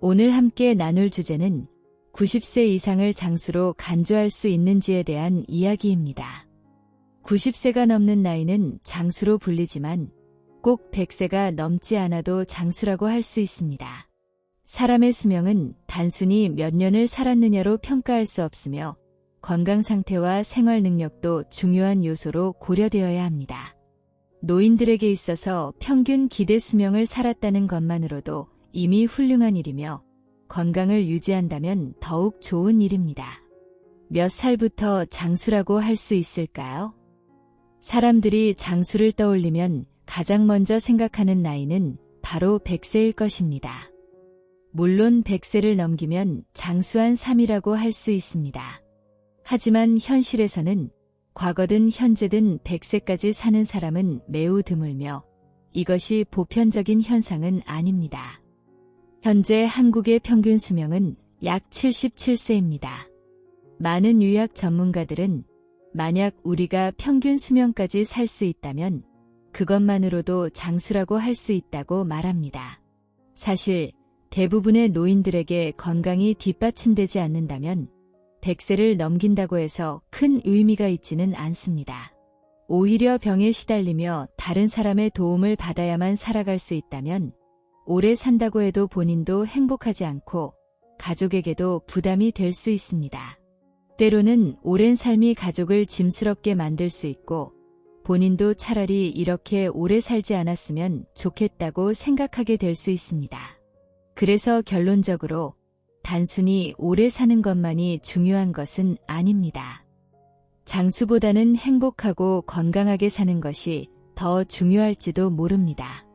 오늘 함께 나눌 주제는 90세 이상을 장수로 간주할 수 있는지에 대한 이야기입니다. 90세가 넘는 나이는 장수로 불리지만 꼭 100세가 넘지 않아도 장수라고 할 수 있습니다. 사람의 수명은 단순히 몇 년을 살았느냐로 평가할 수 없으며 건강 상태와 생활 능력도 중요한 요소로 고려되어야 합니다. 노인들에게 있어서 평균 기대 수명을 살았다는 것만으로도 이미 훌륭한 일이며 건강을 유지한다면 더욱 좋은 일입니다. 몇 살부터 장수라고 할 수 있을까요? 사람들이 장수를 떠올리면 가장 먼저 생각하는 나이는 바로 100세일 것입니다. 물론 100세를 넘기면 장수한 삶이라고 할 수 있습니다. 하지만 현실에서는 과거든 현재든 100세까지 사는 사람은 매우 드물며 이것이 보편적인 현상은 아닙니다. 현재 한국의 평균 수명은 약 77세입니다. 많은 의학 전문가들은 만약 우리가 평균 수명까지 살 수 있다면 그것만으로도 장수라고 할 수 있다고 말합니다. 사실 대부분의 노인들에게 건강이 뒷받침되지 않는다면 100세를 넘긴다고 해서 큰 의미가 있지는 않습니다. 오히려 병에 시달리며 다른 사람의 도움을 받아야만 살아갈 수 있다면 오래 산다고 해도 본인도 행복하지 않고 가족에게도 부담이 될 수 있습니다. 때로는 오랜 삶이 가족을 짐스럽게 만들 수 있고 본인도 차라리 이렇게 오래 살지 않았으면 좋겠다고 생각하게 될 수 있습니다. 그래서 결론적으로 단순히 오래 사는 것만이 중요한 것은 아닙니다. 장수보다는 행복하고 건강하게 사는 것이 더 중요할지도 모릅니다.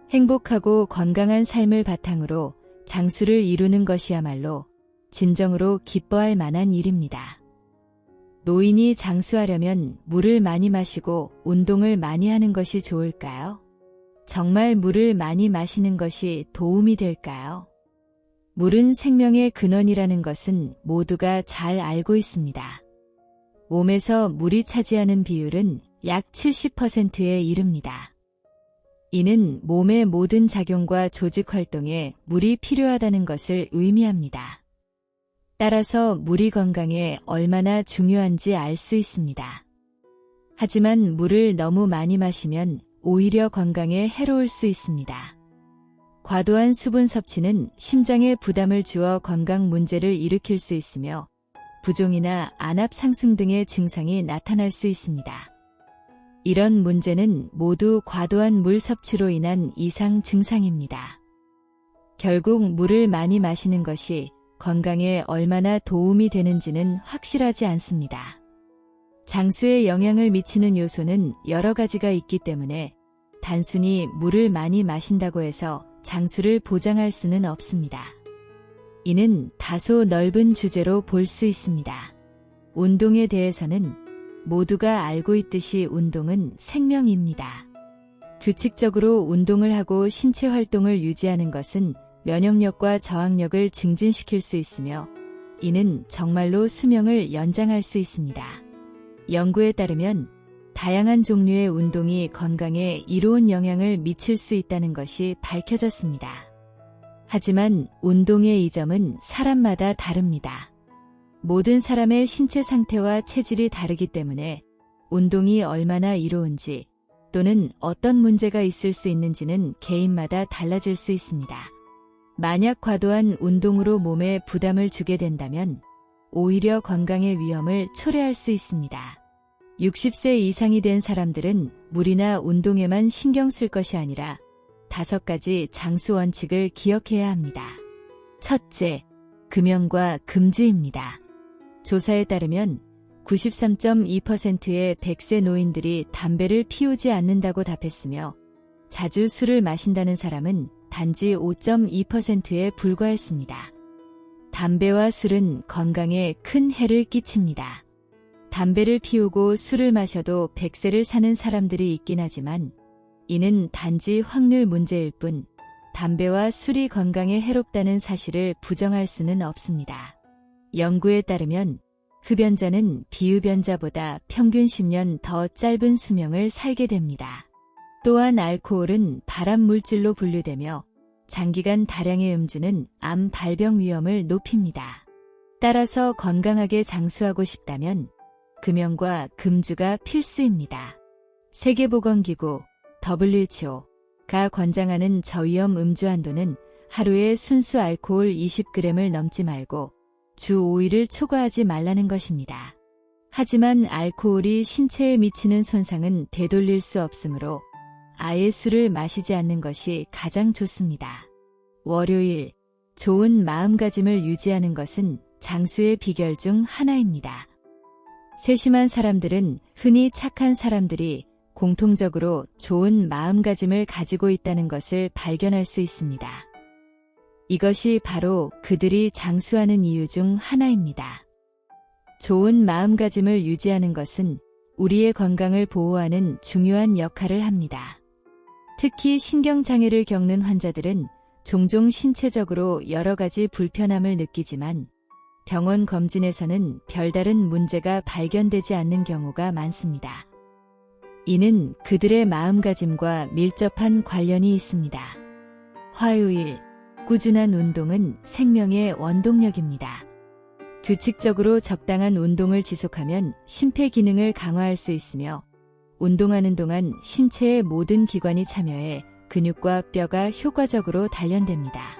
행복하고 건강한 삶을 바탕으로 장수를 이루는 것이야말로 진정으로 기뻐할 만한 일입니다. 노인이 장수하려면 물을 많이 마시고 운동을 많이 하는 것이 좋을까요? 정말 물을 많이 마시는 것이 도움이 될까요? 물은 생명의 근원이라는 것은 모두가 잘 알고 있습니다. 몸에서 물이 차지하는 비율은 약 70%에 이릅니다. 이는 몸의 모든 작용과 조직 활동에 물이 필요하다는 것을 의미합니다. 따라서 물이 건강에 얼마나 중요한지 알 수 있습니다. 하지만 물을 너무 많이 마시면 오히려 건강에 해로울 수 있습니다. 과도한 수분 섭취는 심장에 부담을 주어 건강 문제를 일으킬 수 있으며 부종이나 안압 상승 등의 증상이 나타날 수 있습니다. 이런 문제는 모두 과도한 물 섭취로 인한 이상 증상입니다. 결국 물을 많이 마시는 것이 건강에 얼마나 도움이 되는지는 확실하지 않습니다. 장수에 영향을 미치는 요소는 여러 가지가 있기 때문에 단순히 물을 많이 마신다고 해서 장수를 보장할 수는 없습니다. 이는 다소 넓은 주제로 볼 수 있습니다. 운동에 대해서는 모두가 알고 있듯이 운동은 생명입니다. 규칙적으로 운동을 하고 신체 활동을 유지하는 것은 면역력과 저항력을 증진시킬 수 있으며 이는 정말로 수명을 연장할 수 있습니다. 연구에 따르면 다양한 종류의 운동이 건강에 이로운 영향을 미칠 수 있다는 것이 밝혀졌습니다. 하지만 운동의 이점은 사람마다 다릅니다. 모든 사람의 신체 상태와 체질이 다르기 때문에 운동이 얼마나 이로운지 또는 어떤 문제가 있을 수 있는지는 개인마다 달라질 수 있습니다. 만약 과도한 운동으로 몸에 부담을 주게 된다면 오히려 건강의 위험을 초래할 수 있습니다. 60세 이상이 된 사람들은 물이나 운동에만 신경 쓸 것이 아니라 5가지 장수 원칙을 기억해야 합니다. 첫째, 금연과 금주입니다. 조사에 따르면 93.2%의 100세 노인들이 담배를 피우지 않는다고 답했으며 자주 술을 마신다는 사람은 단지 5.2%에 불과했습니다. 담배와 술은 건강에 큰 해를 끼칩니다. 담배를 피우고 술을 마셔도 100세를 사는 사람들이 있긴 하지만 이는 단지 확률 문제일 뿐 담배와 술이 건강에 해롭다는 사실을 부정할 수는 없습니다. 연구에 따르면 흡연자는 비흡연자보다 평균 10년 더 짧은 수명을 살게 됩니다. 또한 알코올은 발암 물질로 분류되며 장기간 다량의 음주는 암 발병 위험을 높입니다. 따라서 건강하게 장수하고 싶다면 금연과 금주가 필수입니다. 세계보건기구 WHO가 권장하는 저위험 음주 한도는 하루에 순수 알코올 20g을 넘지 말고 주 5일을 초과하지 말라는 것입니다. 하지만 알코올이 신체에 미치는 손상은 되돌릴 수 없으므로 아예 술을 마시지 않는 것이 가장 좋습니다. 월요일, 좋은 마음가짐을 유지하는 것은 장수의 비결 중 하나입니다. 세심한 사람들은 흔히 착한 사람들이 공통적으로 좋은 마음가짐을 가지고 있다는 것을 발견할 수 있습니다. 이것이 바로 그들이 장수하는 이유 중 하나입니다. 좋은 마음가짐을 유지하는 것은 우리의 건강을 보호하는 중요한 역할을 합니다. 특히 신경장애를 겪는 환자들은 종종 신체적으로 여러 가지 불편함을 느끼지만 병원 검진에서는 별다른 문제가 발견되지 않는 경우가 많습니다. 이는 그들의 마음가짐과 밀접한 관련이 있습니다. 화요일, 꾸준한 운동은 생명의 원동력입니다. 규칙적으로 적당한 운동을 지속하면 심폐 기능을 강화할 수 있으며 운동하는 동안 신체의 모든 기관이 참여해 근육과 뼈가 효과적으로 단련됩니다.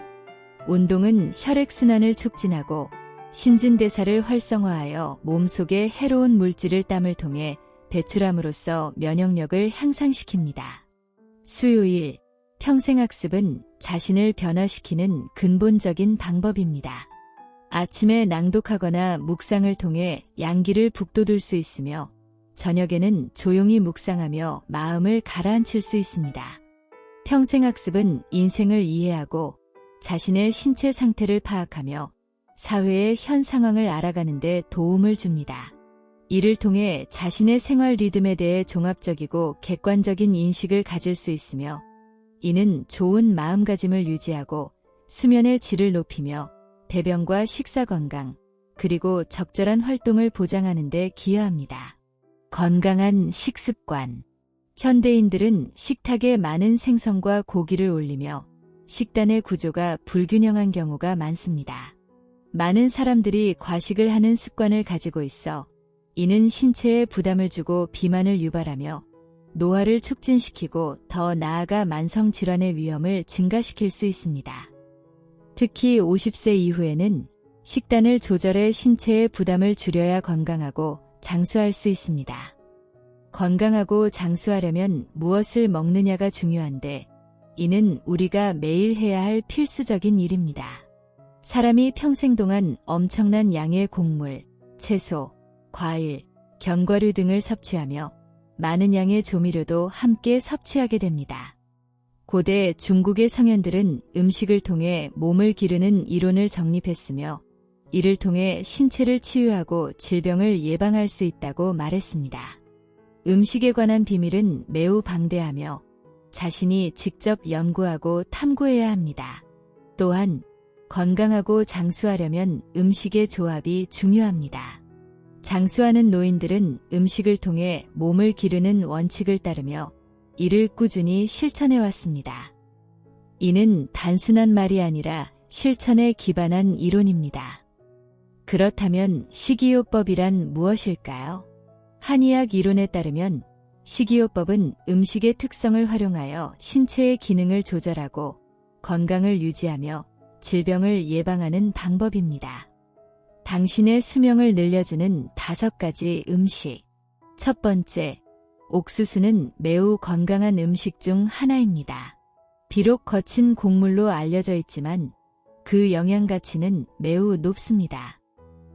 운동은 혈액순환을 촉진하고 신진대사를 활성화하여 몸속의 해로운 물질을 땀을 통해 배출함으로써 면역력을 향상시킵니다. 수요일, 평생학습은 자신을 변화시키는 근본적인 방법입니다. 아침에 낭독하거나 묵상을 통해 양기를 북돋을 수 있으며 저녁에는 조용히 묵상하며 마음을 가라앉힐 수 있습니다. 평생학습은 인생을 이해하고 자신의 신체 상태를 파악하며 사회의 현 상황을 알아가는 데 도움을 줍니다. 이를 통해 자신의 생활 리듬에 대해 종합적이고 객관적인 인식을 가질 수 있으며 이는 좋은 마음가짐을 유지하고 수면의 질을 높이며 배변과 식사 건강, 그리고 적절한 활동을 보장하는 데 기여합니다. 건강한 식습관. 현대인들은 식탁에 많은 생선과 고기를 올리며 식단의 구조가 불균형한 경우가 많습니다. 많은 사람들이 과식을 하는 습관을 가지고 있어 이는 신체에 부담을 주고 비만을 유발하며 노화를 촉진시키고 더 나아가 만성질환의 위험을 증가시킬 수 있습니다. 특히 50세 이후에는 식단을 조절해 신체의 부담을 줄여야 건강하고 장수할 수 있습니다. 건강하고 장수하려면 무엇을 먹느냐가 중요한데 이는 우리가 매일 해야 할 필수적인 일입니다. 사람이 평생 동안 엄청난 양의 곡물, 채소, 과일, 견과류 등을 섭취하며 많은 양의 조미료도 함께 섭취하게 됩니다. 고대 중국의 성현들은 음식을 통해 몸을 기르는 이론을 정립했으며 이를 통해 신체를 치유하고 질병을 예방할 수 있다고 말했습니다. 음식에 관한 비밀은 매우 방대하며 자신이 직접 연구하고 탐구해야 합니다. 또한 건강하고 장수하려면 음식의 조합이 중요합니다. 장수하는 노인들은 음식을 통해 몸을 기르는 원칙을 따르며 이를 꾸준히 실천해왔습니다. 이는 단순한 말이 아니라 실천에 기반한 이론입니다. 그렇다면 식이요법이란 무엇일까요? 한의학 이론에 따르면 식이요법은 음식의 특성을 활용하여 신체의 기능을 조절하고 건강을 유지하며 질병을 예방하는 방법입니다. 당신의 수명을 늘려주는 5가지 음식. 첫 번째, 옥수수는 매우 건강한 음식 중 하나입니다. 비록 거친 곡물로 알려져 있지만 그 영양 가치는 매우 높습니다.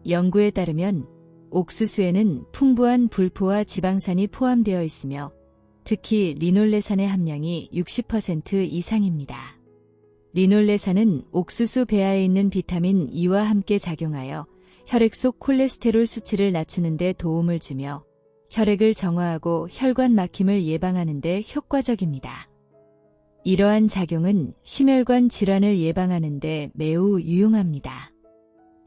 연구에 따르면 옥수수에는 풍부한 불포화 지방산이 포함되어 있으며 특히 리놀레산의 함량이 60% 이상입니다. 리놀레산은 옥수수 배아에 있는 비타민 E와 함께 작용하여 혈액 속 콜레스테롤 수치를 낮추는 데 도움을 주며 혈액을 정화하고 혈관 막힘을 예방하는 데 효과적입니다. 이러한 작용은 심혈관 질환을 예방하는 데 매우 유용합니다.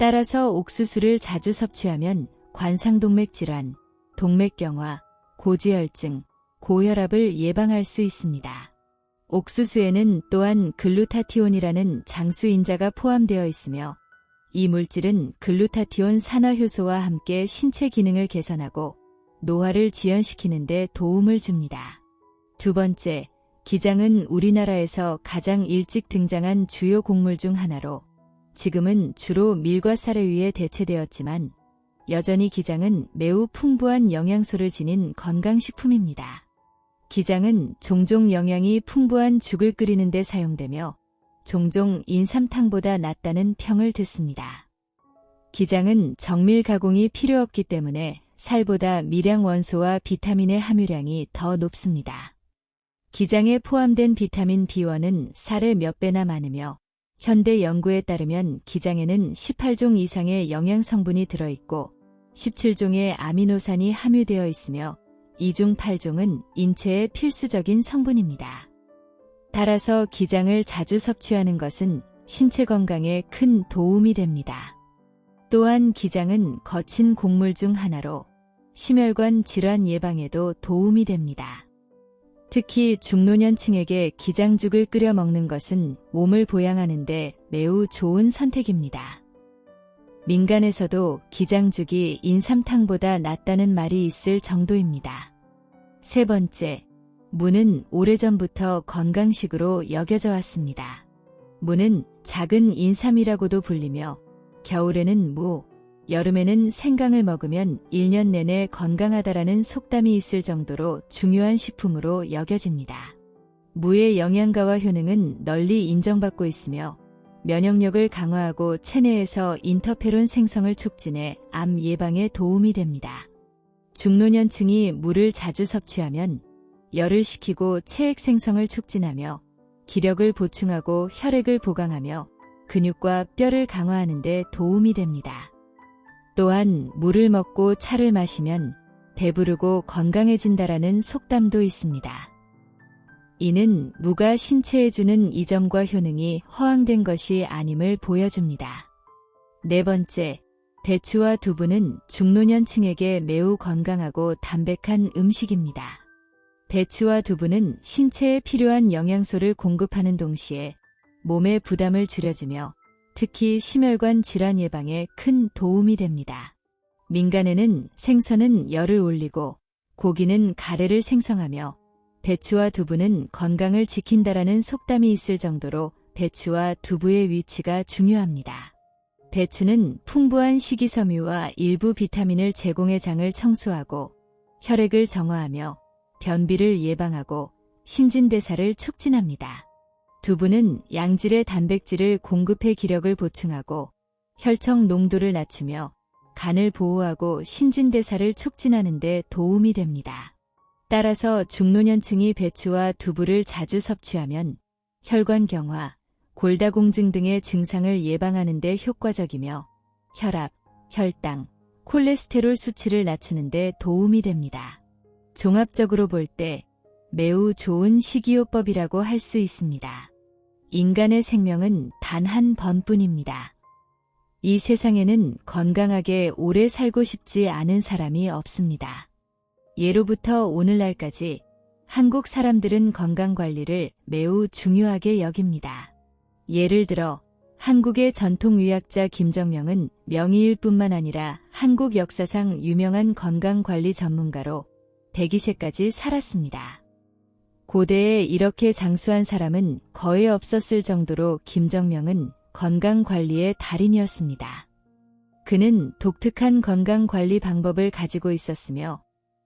따라서 옥수수를 자주 섭취하면 관상동맥 질환, 동맥경화, 고지혈증, 고혈압을 예방할 수 있습니다. 옥수수에는 또한 글루타티온이라는 장수인자가 포함되어 있으며 이 물질은 글루타티온 산화효소와 함께 신체 기능을 개선하고 노화를 지연시키는 데 도움을 줍니다. 두 번째, 기장은 우리나라에서 가장 일찍 등장한 주요 곡물 중 하나로 지금은 주로 밀과 쌀에 의해 대체되었지만 여전히 기장은 매우 풍부한 영양소를 지닌 건강식품입니다. 기장은 종종 영양이 풍부한 죽을 끓이는 데 사용되며 종종 인삼탕보다 낫다는 평을 듣습니다. 기장은 정밀 가공이 필요 없기 때문에 쌀보다 미량 원소와 비타민의 함유량이 더 높습니다. 기장에 포함된 비타민 B1은 쌀의 몇 배나 많으며 현대 연구에 따르면 기장에는 18종 이상의 영양 성분이 들어있고 17종의 아미노산이 함유되어 있으며 이 중 8종은 인체에 필수적인 성분입니다. 따라서 기장을 자주 섭취하는 것은 신체 건강에 큰 도움이 됩니다. 또한 기장은 거친 곡물 중 하나로 심혈관 질환 예방에도 도움이 됩니다. 특히 중노년층에게 기장죽을 끓여 먹는 것은 몸을 보양하는 데 매우 좋은 선택입니다. 민간에서도 기장죽이 인삼탕보다 낫다는 말이 있을 정도입니다. 세 번째, 무는 오래전부터 건강식으로 여겨져 왔습니다. 무는 작은 인삼이라고도 불리며 겨울에는 무, 여름에는 생강을 먹으면 1년 내내 건강하다라는 속담이 있을 정도로 중요한 식품으로 여겨집니다. 무의 영양가와 효능은 널리 인정받고 있으며 면역력을 강화하고 체내에서 인터페론 생성을 촉진해 암 예방에 도움이 됩니다. 중노년층이 무를 자주 섭취하면 열을 식히고 체액 생성을 촉진하며 기력을 보충하고 혈액을 보강하며 근육과 뼈를 강화하는 데 도움이 됩니다. 또한 물을 먹고 차를 마시면 배부르고 건강해진다라는 속담도 있습니다. 이는 무가 신체에 주는 이점과 효능이 허황된 것이 아님을 보여줍니다. 네 번째, 배추와 두부는 중노년층에게 매우 건강하고 담백한 음식입니다. 배추와 두부는 신체에 필요한 영양소를 공급하는 동시에 몸의 부담을 줄여주며 특히 심혈관 질환 예방에 큰 도움이 됩니다. 민간에는 생선은 열을 올리고 고기는 가래를 생성하며 배추와 두부는 건강을 지킨다라는 속담이 있을 정도로 배추와 두부의 위치가 중요합니다. 배추는 풍부한 식이섬유와 일부 비타민을 제공해 장을 청소하고 혈액을 정화하며 변비를 예방하고 신진대사를 촉진합니다. 두부는 양질의 단백질을 공급해 기력을 보충하고 혈청 농도를 낮추며 간을 보호하고 신진대사를 촉진하는 데 도움이 됩니다. 따라서 중노년층이 배추와 두부를 자주 섭취하면 혈관경화, 골다공증 등의 증상을 예방하는 데 효과적이며 혈압, 혈당, 콜레스테롤 수치를 낮추는 데 도움이 됩니다. 종합적으로 볼 때 매우 좋은 식이요법이라고 할 수 있습니다. 인간의 생명은 단 한 번뿐입니다. 이 세상에는 건강하게 오래 살고 싶지 않은 사람이 없습니다. 예로부터 오늘날까지 한국 사람들은 건강관리를 매우 중요하게 여깁니다. 예를 들어 한국의 전통의학자 김정명은 명의일 뿐만 아니라 한국 역사상 유명한 건강관리 전문가로 102세까지 살았습니다. 고대에 이렇게 장수한 사람은 거의 없었을 정도로 김정명은 건강관리의 달인이었습니다. 그는 독특한 건강관리 방법을 가지고 있었으며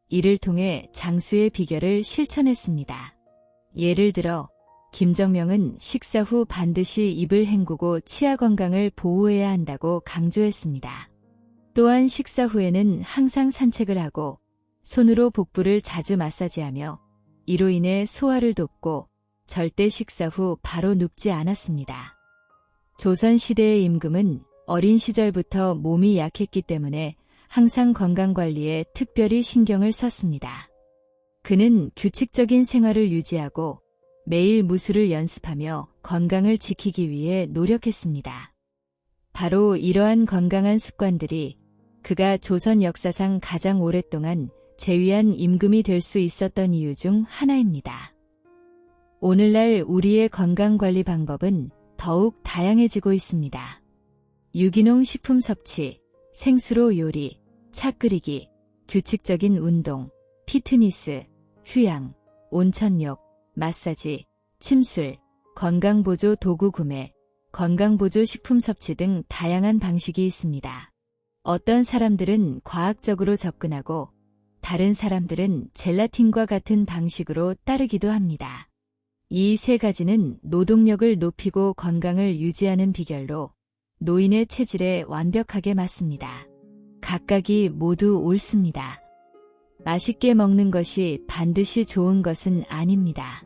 이를 통해 장수의 비결을 실천했습니다. 예를 들어 김정명은 식사 후 반드시 입을 헹구고 치아 건강을 보호해야 한다고 강조했습니다. 또한 식사 후에는 항상 산책을 하고 손으로 복부를 자주 마사지하며 이로 인해 소화를 돕고 절대 식사 후 바로 눕지 않았습니다. 조선시대의 임금은 어린 시절부터 몸이 약했기 때문에 항상 건강관리에 특별히 신경을 썼습니다. 그는 규칙적인 생활을 유지하고 매일 무술을 연습하며 건강을 지키기 위해 노력했습니다. 바로 이러한 건강한 습관들이 그가 조선 역사상 가장 오랫동안 재위한 임금이 될 수 있었던 이유 중 하나입니다. 오늘날 우리의 건강관리 방법은 더욱 다양해지고 있습니다. 유기농 식품 섭취, 생수로 요리, 차 끓이기, 규칙적인 운동, 피트니스, 휴양, 온천욕, 마사지, 침술, 건강보조 도구 구매, 건강보조 식품 섭취 등 다양한 방식이 있습니다. 어떤 사람들은 과학적으로 접근하고 다른 사람들은 젤라틴과 같은 방식으로 따르기도 합니다. 이 세 가지는 노동력을 높이고 건강을 유지하는 비결로 노인의 체질에 완벽하게 맞습니다. 각각이 모두 옳습니다. 맛있게 먹는 것이 반드시 좋은 것은 아닙니다.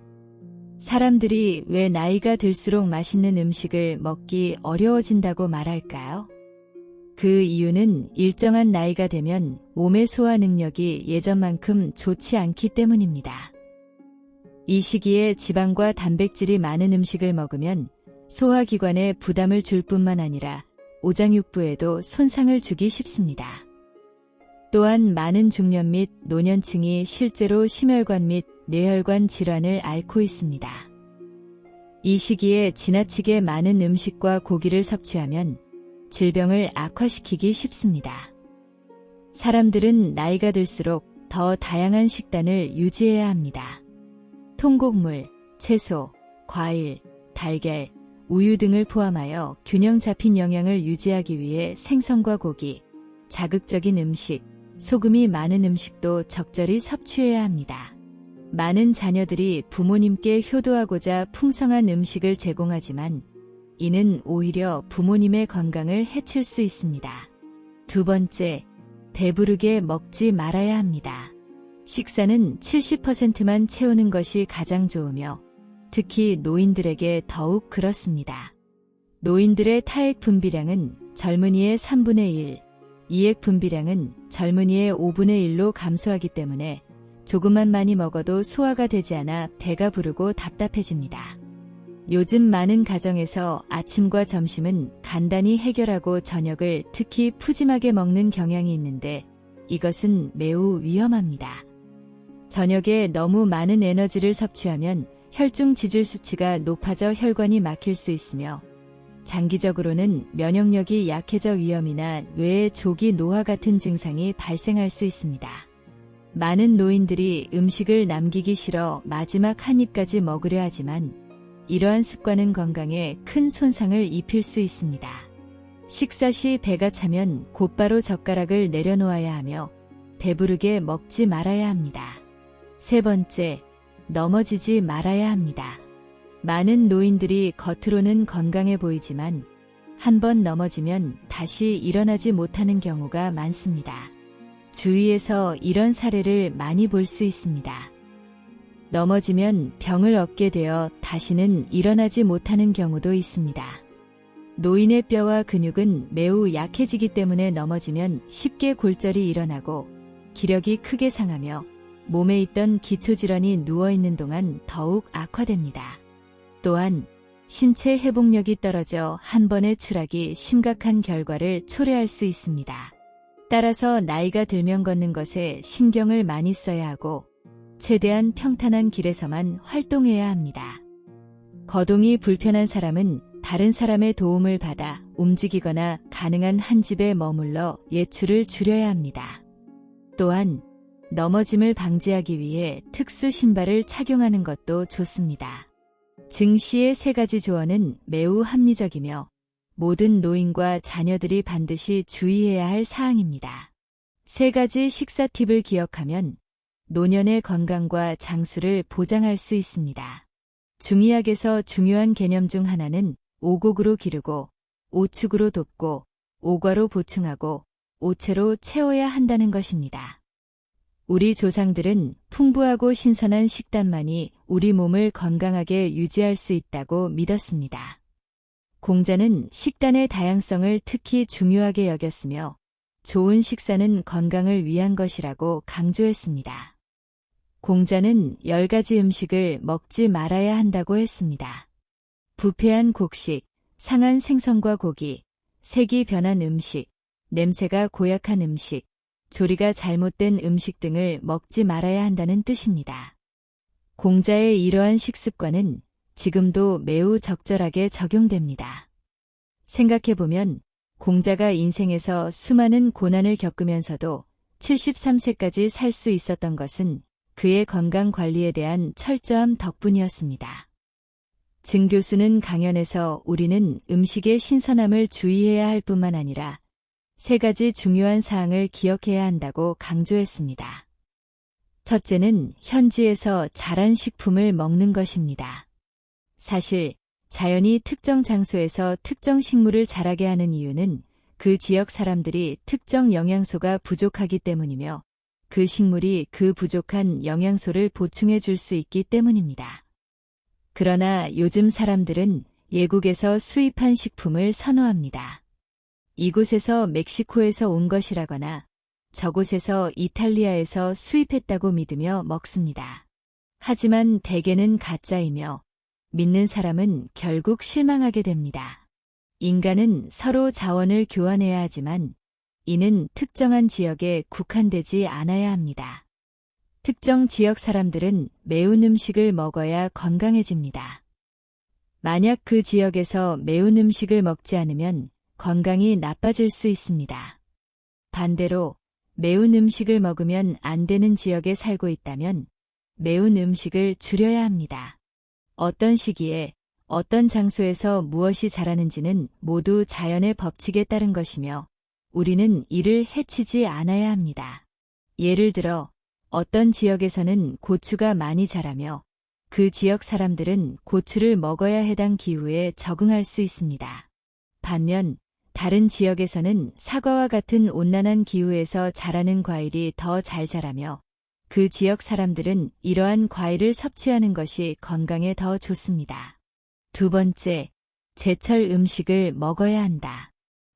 사람들이 왜 나이가 들수록 맛있는 음식을 먹기 어려워진다고 말할까요? 그 이유는 일정한 나이가 되면 몸의 소화 능력이 예전만큼 좋지 않기 때문입니다. 이 시기에 지방과 단백질이 많은 음식을 먹으면 소화기관에 부담을 줄 뿐만 아니라 오장육부에도 손상을 주기 쉽습니다. 또한 많은 중년 및 노년층이 실제로 심혈관 및 뇌혈관 질환을 앓고 있습니다. 이 시기에 지나치게 많은 음식과 고기를 섭취하면 질병을 악화시키기 쉽습니다. 사람들은 나이가 들수록 더 다양한 식단을 유지해야 합니다. 통곡물, 채소, 과일, 달걀, 우유 등을 포함하여 균형 잡힌 영양을 유지하기 위해 생선과 고기, 자극적인 음식, 소금이 많은 음식도 적절히 섭취해야 합니다. 많은 자녀들이 부모님께 효도하고자 풍성한 음식을 제공하지만 이는 오히려 부모님의 건강을 해칠 수 있습니다. 두 번째, 배부르게 먹지 말아야 합니다. 식사는 70%만 채우는 것이 가장 좋으며 특히 노인들에게 더욱 그렇습니다. 노인들의 타액 분비량은 젊은이의 3분의 1, 이액 분비량은 젊은이의 5분의 1로 감소하기 때문에 조금만 많이 먹어도 소화가 되지 않아 배가 부르고 답답해집니다. 요즘 많은 가정에서 아침과 점심은 간단히 해결하고 저녁을 특히 푸짐하게 먹는 경향이 있는데 이것은 매우 위험합니다. 저녁에 너무 많은 에너지를 섭취하면 혈중 지질 수치가 높아져 혈관이 막힐 수 있으며 장기적으로는 면역력이 약해져 위염이나 뇌의 조기 노화 같은 증상이 발생할 수 있습니다. 많은 노인들이 음식을 남기기 싫어 마지막 한 입까지 먹으려 하지만 이러한 습관은 건강에 큰 손상을 입힐 수 있습니다. 식사 시 배가 차면 곧바로 젓가락을 내려놓아야 하며 배부르게 먹지 말아야 합니다. 세 번째, 넘어지지 말아야 합니다. 많은 노인들이 겉으로는 건강해 보이지만 한 번 넘어지면 다시 일어나지 못하는 경우가 많습니다. 주위에서 이런 사례를 많이 볼 수 있습니다. 넘어지면 병을 얻게 되어 다시는 일어나지 못하는 경우도 있습니다. 노인의 뼈와 근육은 매우 약해지기 때문에 넘어지면 쉽게 골절이 일어나고 기력이 크게 상하며 몸에 있던 기초질환이 누워있는 동안 더욱 악화됩니다. 또한 신체 회복력이 떨어져 한 번의 추락이 심각한 결과를 초래할 수 있습니다. 따라서 나이가 들면 걷는 것에 신경을 많이 써야 하고 최대한 평탄한 길에서만 활동해야 합니다. 거동이 불편한 사람은 다른 사람의 도움을 받아 움직이거나 가능한 한 집에 머물러 외출을 줄여야 합니다. 또한 넘어짐을 방지하기 위해 특수 신발을 착용하는 것도 좋습니다. 증시의 세 가지 조언은 매우 합리적이며 모든 노인과 자녀들이 반드시 주의해야 할 사항입니다. 세 가지 식사 팁을 기억하면 노년의 건강과 장수를 보장할 수 있습니다. 중의학에서 중요한 개념 중 하나는 오곡으로 기르고, 오축으로 돕고, 오과로 보충하고, 오체로 채워야 한다는 것입니다. 우리 조상들은 풍부하고 신선한 식단만이 우리 몸을 건강하게 유지할 수 있다고 믿었습니다. 공자는 식단의 다양성을 특히 중요하게 여겼으며 좋은 식사는 건강을 위한 것이라고 강조했습니다. 공자는 10가지 음식을 먹지 말아야 한다고 했습니다. 부패한 곡식, 상한 생선과 고기, 색이 변한 음식, 냄새가 고약한 음식, 조리가 잘못된 음식 등을 먹지 말아야 한다는 뜻입니다. 공자의 이러한 식습관은 지금도 매우 적절하게 적용됩니다. 생각해보면 공자가 인생에서 수많은 고난을 겪으면서도 73세까지 살 수 있었던 것은 그의 건강 관리에 대한 철저함 덕분이었습니다. 증 교수는 강연에서 우리는 음식의 신선함을 주의해야 할 뿐만 아니라 3가지 중요한 사항을 기억해야 한다고 강조했습니다. 첫째는 현지에서 자란 식품을 먹는 것입니다. 사실 자연이 특정 장소에서 특정 식물을 자라게 하는 이유는 그 지역 사람들이 특정 영양소가 부족하기 때문이며 그 식물이 그 부족한 영양소를 보충해 줄 수 있기 때문입니다. 그러나 요즘 사람들은 외국에서 수입한 식품을 선호합니다. 이곳에서 멕시코에서 온 것이라거나 저곳에서 이탈리아에서 수입했다고 믿으며 먹습니다. 하지만 대개는 가짜이며 믿는 사람은 결국 실망하게 됩니다. 인간은 서로 자원을 교환해야 하지만 이는 특정한 지역에 국한되지 않아야 합니다. 특정 지역 사람들은 매운 음식을 먹어야 건강해집니다. 만약 그 지역에서 매운 음식을 먹지 않으면 건강이 나빠질 수 있습니다. 반대로 매운 음식을 먹으면 안 되는 지역에 살고 있다면 매운 음식을 줄여야 합니다. 어떤 시기에 어떤 장소에서 무엇이 자라는지는 모두 자연의 법칙에 따른 것이며 우리는 이를 해치지 않아야 합니다. 예를 들어 어떤 지역에서는 고추가 많이 자라며 그 지역 사람들은 고추를 먹어야 해당 기후에 적응할 수 있습니다. 반면 다른 지역에서는 사과와 같은 온난한 기후에서 자라는 과일이 더 잘 자라며 그 지역 사람들은 이러한 과일을 섭취하는 것이 건강에 더 좋습니다. 두 번째, 제철 음식을 먹어야 한다.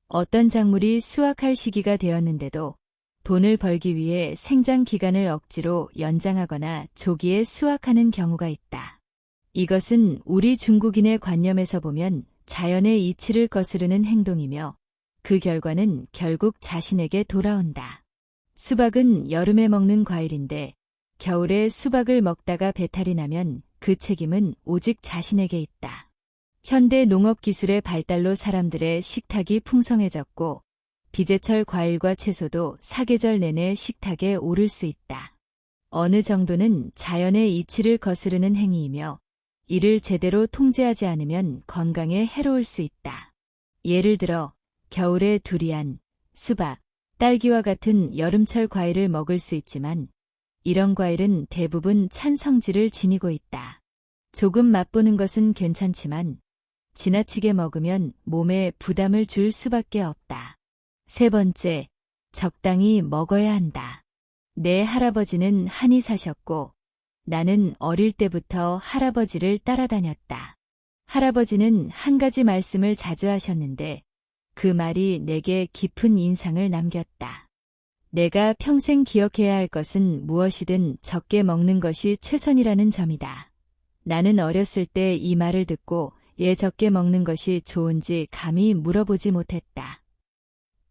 어떤 작물이 수확할 시기가 되었는데도 돈을 벌기 위해 생장 기간을 억지로 연장하거나 조기에 수확하는 경우가 있다. 이것은 우리 중국인의 관념에서 보면 자연의 이치를 거스르는 행동이며 그 결과는 결국 자신에게 돌아온다. 수박은 여름에 먹는 과일인데 겨울에 수박을 먹다가 배탈이 나면 그 책임은 오직 자신에게 있다. 현대 농업 기술의 발달로 사람들의 식탁이 풍성해졌고 비제철 과일과 채소도 사계절 내내 식탁에 오를 수 있다. 어느 정도는 자연의 이치를 거스르는 행위이며 이를 제대로 통제하지 않으면 건강에 해로울 수 있다. 예를 들어 겨울에 두리안, 수박, 딸기와 같은 여름철 과일을 먹을 수 있지만 이런 과일은 대부분 찬 성질을 지니고 있다. 조금 맛보는 것은 괜찮지만 지나치게 먹으면 몸에 부담을 줄 수밖에 없다. 세 번째, 적당히 먹어야 한다. 내 할아버지는 한의 사셨고 나는 어릴 때부터 할아버지를 따라다녔다. 할아버지는 한 가지 말씀을 자주 하셨는데 그 말이 내게 깊은 인상을 남겼다. 내가 평생 기억해야 할 것은 무엇이든 적게 먹는 것이 최선이라는 점이다. 나는 어렸을 때 이 말을 듣고 왜 적게 먹는 것이 좋은지 감히 물어보지 못했다.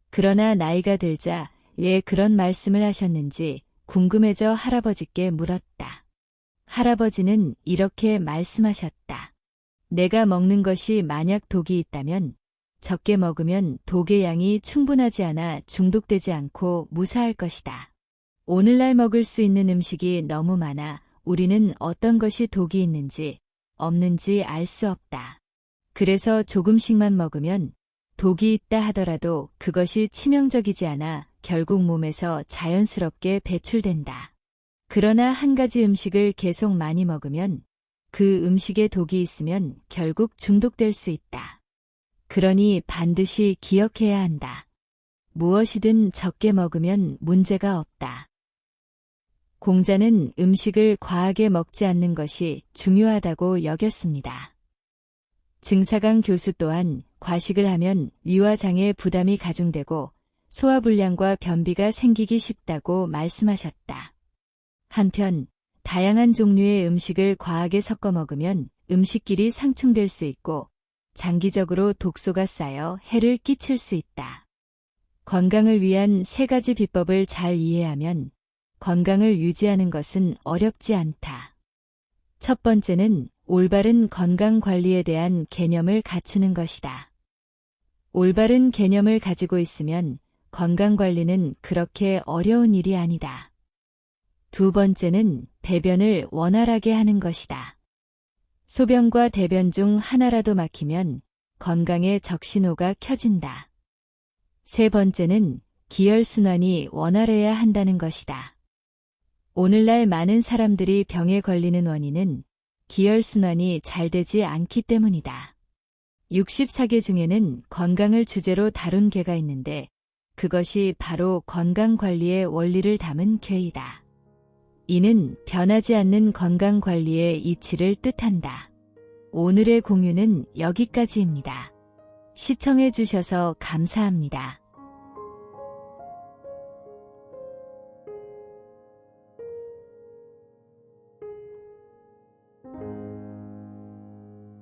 그러나 나이가 들자 왜 그런 말씀을 하셨는지 궁금해져 할아버지께 물었다. 할아버지는 이렇게 말씀하셨다. 내가 먹는 것이 만약 독이 있다면 적게 먹으면 독의 양이 충분하지 않아 중독되지 않고 무사할 것이다. 오늘날 먹을 수 있는 음식이 너무 많아 우리는 어떤 것이 독이 있는지 없는지 알 수 없다. 그래서 조금씩만 먹으면 독이 있다 하더라도 그것이 치명적이지 않아 결국 몸에서 자연스럽게 배출된다. 그러나 한 가지 음식을 계속 많이 먹으면 그 음식에 독이 있으면 결국 중독될 수 있다. 그러니 반드시 기억해야 한다. 무엇이든 적게 먹으면 문제가 없다. 공자는 음식을 과하게 먹지 않는 것이 중요하다고 여겼습니다. 증사강 교수 또한 과식을 하면 위와 장에 부담이 가중되고 소화불량과 변비가 생기기 쉽다고 말씀하셨다. 한편 다양한 종류의 음식을 과하게 섞어 먹으면 음식끼리 상충될 수 있고 장기적으로 독소가 쌓여 해를 끼칠 수 있다. 건강을 위한 3가지 비법을 잘 이해하면 건강을 유지하는 것은 어렵지 않다. 첫 번째는 올바른 건강 관리에 대한 개념을 갖추는 것이다. 올바른 개념을 가지고 있으면 건강 관리는 그렇게 어려운 일이 아니다. 두 번째는 배변을 원활하게 하는 것이다. 소변과 대변 중 하나라도 막히면 건강에 적신호가 켜진다. 세 번째는 기혈순환이 원활해야 한다는 것이다. 오늘날 많은 사람들이 병에 걸리는 원인은 기혈순환이 잘 되지 않기 때문이다. 64개 중에는 건강을 주제로 다룬 개가 있는데 그것이 바로 건강관리의 원리를 담은 궤이다. 이는 변하지 않는 건강관리의 이치를 뜻한다. 오늘의 공유는 여기까지입니다. 시청해 주셔서 감사합니다.